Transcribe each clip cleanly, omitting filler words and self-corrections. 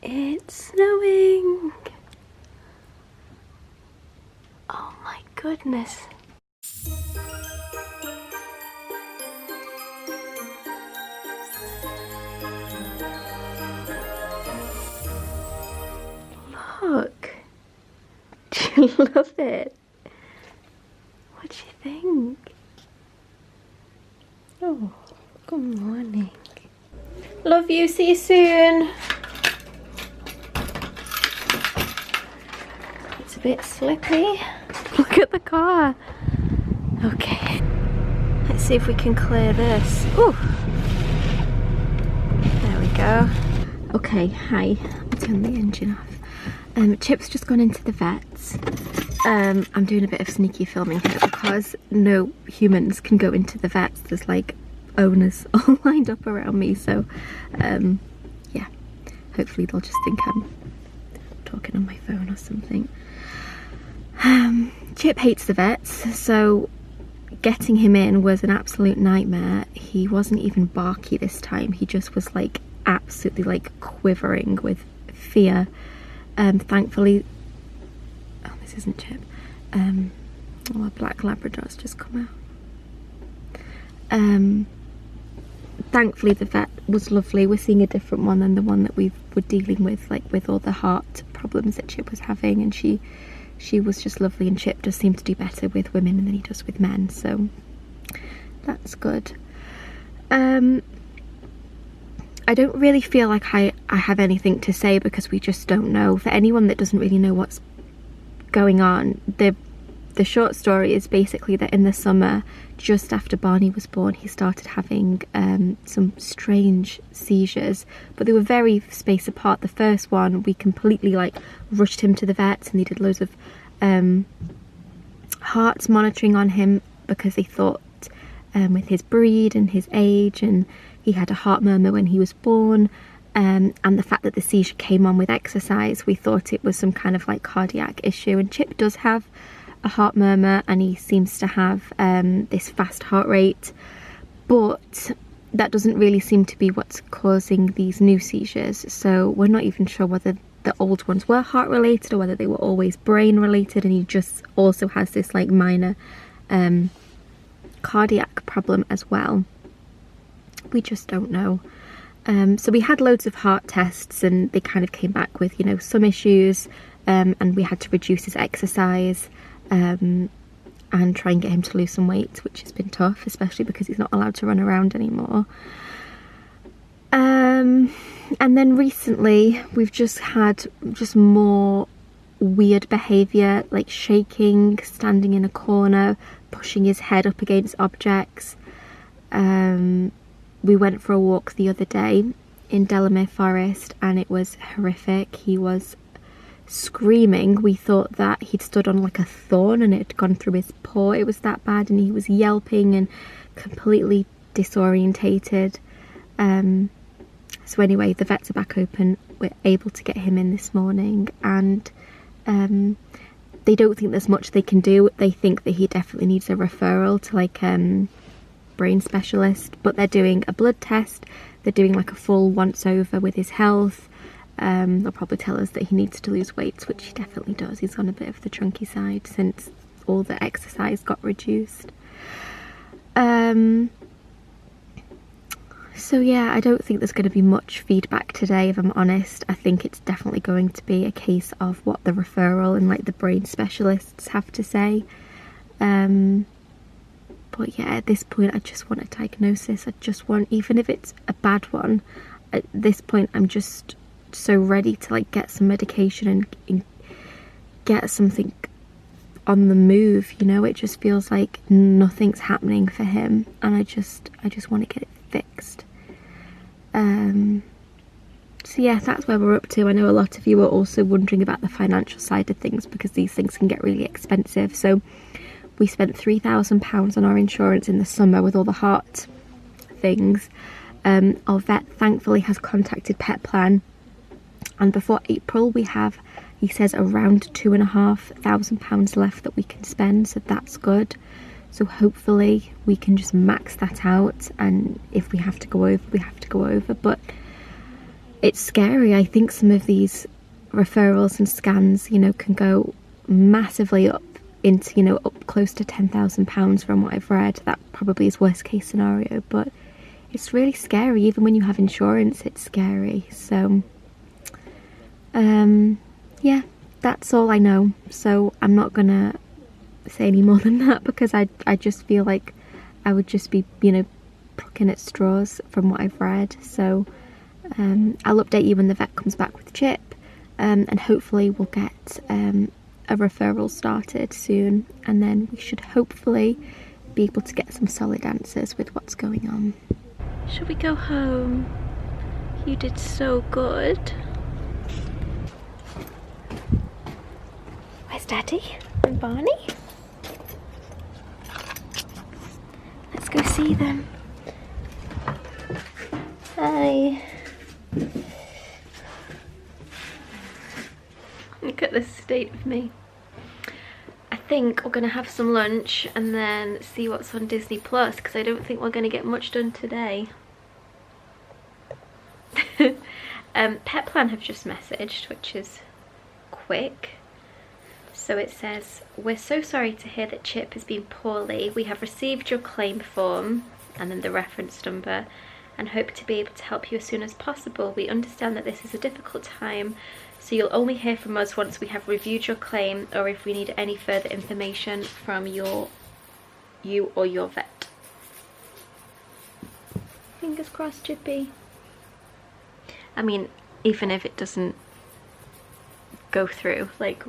It's snowing. Oh my goodness. Look. Do you love it? What do you think? Oh, good morning. Love you, see you soon. It's a bit slippy. Look at the car. Okay. Let's see if we can clear this. Ooh. There we go. Okay, hi. I'll turn the engine off. Chip's just gone into the vets. I'm doing a bit of sneaky filming here because no humans can go into the vets. There's like owners all lined up around me, so yeah, hopefully they'll just think I'm talking on my phone or something. Chip hates the vets, so getting him in was an absolute nightmare. He wasn't even barky this time. He just was like absolutely like quivering with fear. Thankfully, oh, this isn't Chip. Oh, a black Labrador's just come out. Thankfully the vet was lovely. We're seeing a different one than the one that we were dealing with, like with all the heart problems that Chip was having, and she was just lovely, and Chip does seem to do better with women than he does with men, so that's good. I don't really feel like I have anything to say because we just don't know. For anyone that doesn't really know what's going on, the short story is basically that in the summer, just after Barney was born, he started having some strange seizures, but they were very spaced apart. The first one, we completely like rushed him to the vets, and they did loads of heart monitoring on him because they thought with his breed and his age, and he had a heart murmur when he was born, and the fact that the seizure came on with exercise, we thought it was some kind of like cardiac issue. And Chip does have a heart murmur, and he seems to have this fast heart rate, but that doesn't really seem to be what's causing these new seizures. So we're not even sure whether the old ones were heart related or whether they were always brain related, and he just also has this like minor cardiac problem as well. We just don't know. So we had loads of heart tests, and they kind of came back with, you know, some issues, and we had to reduce his exercise and try and get him to lose some weight, which has been tough, especially because he's not allowed to run around anymore. And then recently we've just had more weird behaviour, like shaking, standing in a corner, pushing his head up against objects. We went for a walk the other day in Delamere Forest, and it was horrific. He was screaming. We thought that he'd stood on like a thorn and it had gone through his paw. It was that bad, and he was yelping and completely disorientated. So anyway, the vets are back open. We're able to get him in this morning, and they don't think there's much they can do. They think that he definitely needs a referral to like brain specialist, but they're doing a blood test, they're doing like a full once over with his health. They'll probably tell us that he needs to lose weight, which he definitely does. He's on a bit of the chunky side since all the exercise got reduced. So yeah, I don't think there's going to be much feedback today, if I'm honest. I think it's definitely going to be a case of what the referral and like the brain specialists have to say. But yeah, at this point I just want a diagnosis. I just want, even if it's a bad one, at this point I'm just so ready to like get some medication and get something on the move, you know. It just feels like nothing's happening for him, and I just want to get it fixed. So yeah, that's where we're up to. I know a lot of you are also wondering about the financial side of things, because these things can get really expensive. So we spent £3,000 on our insurance in the summer with all the heart things. Our vet thankfully has contacted Pet Plan, and before April we have, he says, around £2,500 left that we can spend, so that's good. So hopefully we can just max that out, and if we have to go over, we have to go over. But it's scary. I think some of these referrals and scans, you know, can go massively up into, you know, up close to £10,000 from what I've read. That probably is worst case scenario, but it's really scary. Even when you have insurance, it's scary. So yeah, that's all I know. So I'm not gonna say any more than that, because I just feel like I would just be, you know, plucking at straws from what I've read. So I'll update you when the vet comes back with Chip, and hopefully we'll get a referral started soon, and then we should hopefully be able to get some solid answers with what's going on. Should we go home? You did so good. Where's Daddy and Barney? Let's go see them. Hi. Look at the state of me. I think we're gonna have some lunch and then see what's on Disney Plus, because I don't think we're gonna get much done today. Petplan have just messaged, which is quick. So it says, "We're so sorry to hear that Chip has been poorly. We have received your claim form," and then the reference number, "and hope to be able to help you as soon as possible. We understand that this is a difficult time, so you'll only hear from us once we have reviewed your claim or if we need any further information from you or your vet." Fingers crossed, Chippy. I mean, even if it doesn't go through, like,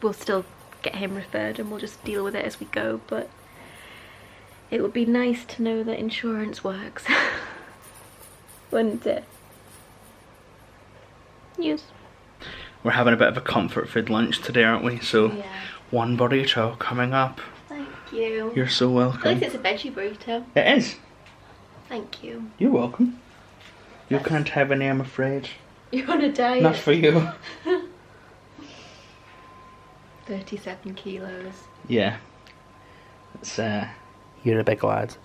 we'll still get him referred and we'll just deal with it as we go, but it would be nice to know that insurance works. Wouldn't it? Yes. We're having a bit of a comfort food lunch today, aren't we? So, Yeah. one burrito coming up. Thank you. You're so welcome. At least it's a veggie burrito. It is. Thank you. You're welcome. You can't have any, I'm afraid. You're on a diet. Not for you. 37 kilos. Yeah. It's, you're a big lad.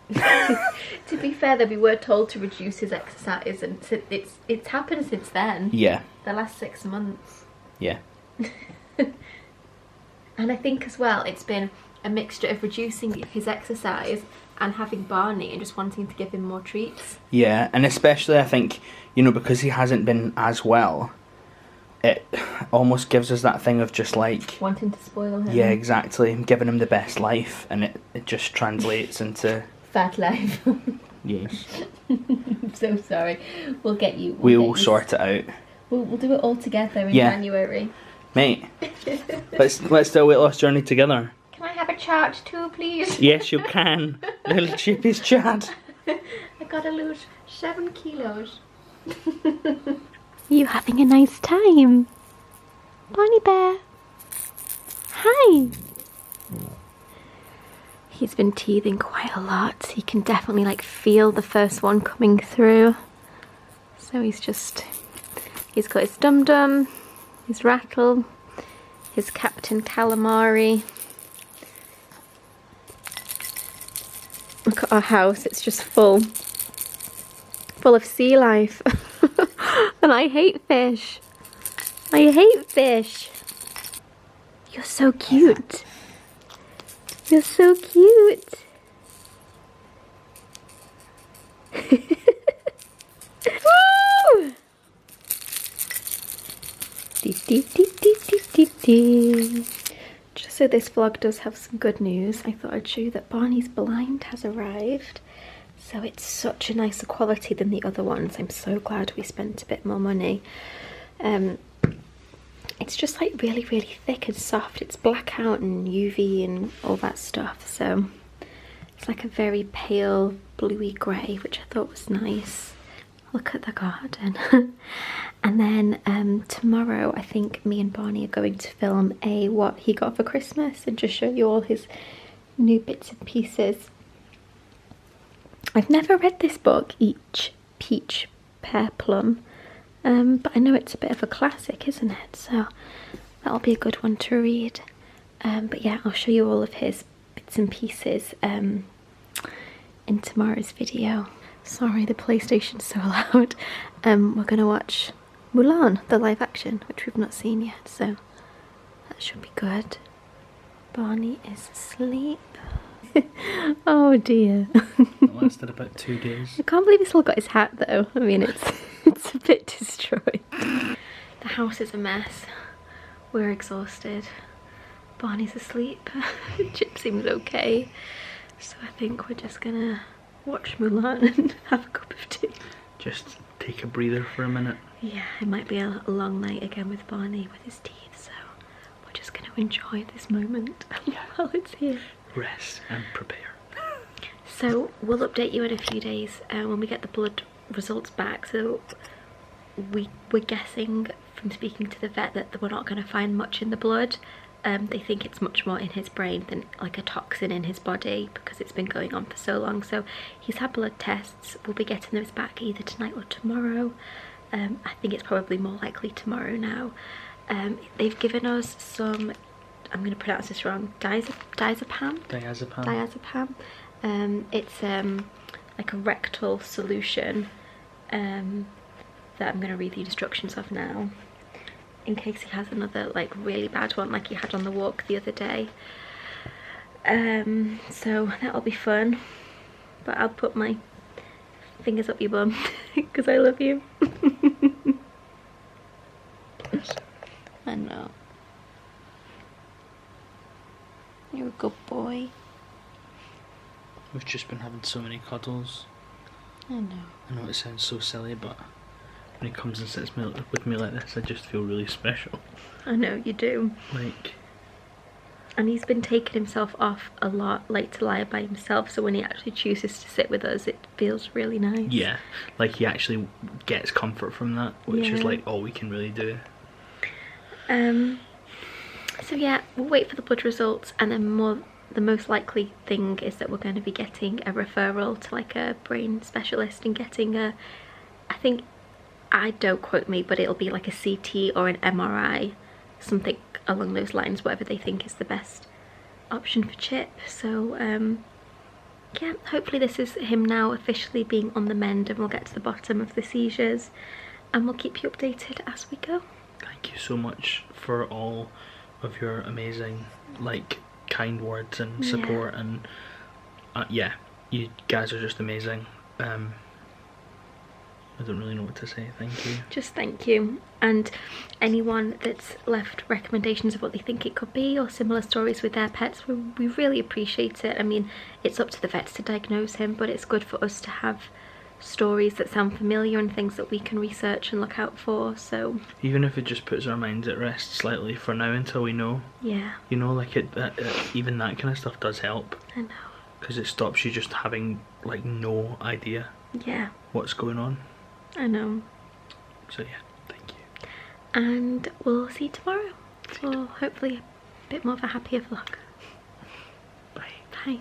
To be fair though, we were told to reduce his exercise, and it's happened since then. Yeah. The last 6 months. Yeah. And I think as well, it's been a mixture of reducing his exercise and having Barney and just wanting to give him more treats. Yeah, and especially I think, you know, because he hasn't been as well, it almost gives us that thing of just like... wanting to spoil him. Yeah, exactly. Giving him the best life, and it just translates into... Fat life. Yes. I'm so sorry. We'll get you... We'll sort it out. We'll do it all together in January. Mate, let's do a weight loss journey together. Can I have a chart too, please? Yes, you can. Little Chippy's chart. I gotta lose 7 kilos. You having a nice time? Barney Bear. Hi. He's been teething quite a lot. He can definitely like feel the first one coming through. So he's got his dum-dum, his rattle, his Captain Calamari. Look at our house, it's just full of sea life. And I hate fish. I hate fish. You're so cute. You're so cute. Woo! Just so this vlog does have some good news, I thought I'd show you that Barney's blind has arrived. So it's such a nicer quality than the other ones. I'm so glad we spent a bit more money. It's just like really, really thick and soft. It's blackout and UV and all that stuff. So it's like a very pale bluey grey, which I thought was nice. Look at the garden. And then tomorrow I think me and Barney are going to film a what he got for Christmas and just show you all his new bits and pieces. I've never read this book, Each Peach Pear Plum, but I know it's a bit of a classic, isn't it? So that'll be a good one to read. But yeah, I'll show you all of his bits and pieces in tomorrow's video. Sorry, the PlayStation's so loud. We're gonna watch Mulan, the live action, which we've not seen yet, so that should be good. Barney is asleep. Oh dear. It lasted about 2 days. I can't believe he still got his hat though. I mean, it's a bit destroyed. The house is a mess. We're exhausted. Barney's asleep. Chip seems okay. So I think we're just gonna watch Mulan and have a cup of tea. Just take a breather for a minute. Yeah, it might be a long night again with Barney with his teeth, so we're just gonna enjoy this moment while it's here. Rest and prepare. So we'll update you in a few days when we get the blood results back. So we're guessing from speaking to the vet that we're not going to find much in the blood. They think it's much more in his brain than like a toxin in his body because it's been going on for so long. So he's had blood tests. We'll be getting those back either tonight or tomorrow. I think it's probably more likely tomorrow now. They've given us some, I'm going to pronounce this wrong, diazepam. It's like a rectal solution that I'm going to read the instructions of now in case he has another like really bad one like he had on the walk the other day. So that'll be fun, but I'll put my fingers up your bum because I love you. I know. You're a good boy. We've just been having so many cuddles. I know. I know it sounds so silly, but when he comes and sits with me like this, I just feel really special. I know, you do. Like... And he's been taking himself off a lot, like to lie by himself, so when he actually chooses to sit with us, it feels really nice. Yeah, like he actually gets comfort from that, which is Yeah. like all we can really do. So yeah, we'll wait for the blood results, and then the most likely thing is that we're going to be getting a referral to like a brain specialist and getting a, don't quote me, but it'll be like a CT or an MRI, something along those lines, whatever they think is the best option for Chip. So yeah, hopefully this is him now officially being on the mend and we'll get to the bottom of the seizures and we'll keep you updated as we go. Thank you so much for all of your amazing, like, kind words and support. Yeah. And yeah, you guys are just amazing. I don't really know what to say. Thank you. Just thank you. And anyone that's left recommendations of what they think it could be or similar stories with their pets, we really appreciate it. I mean, it's up to the vets to diagnose him, but it's good for us to have stories that sound familiar and things that we can research and look out for. So even if it just puts our minds at rest slightly for now until we know. Yeah. You know, like even that kind of stuff does help. I know. Because it stops you just having like no idea. Yeah. What's going on. I know. So yeah, thank you. And we'll see you tomorrow for hopefully a bit more of a happier vlog. Bye. Bye.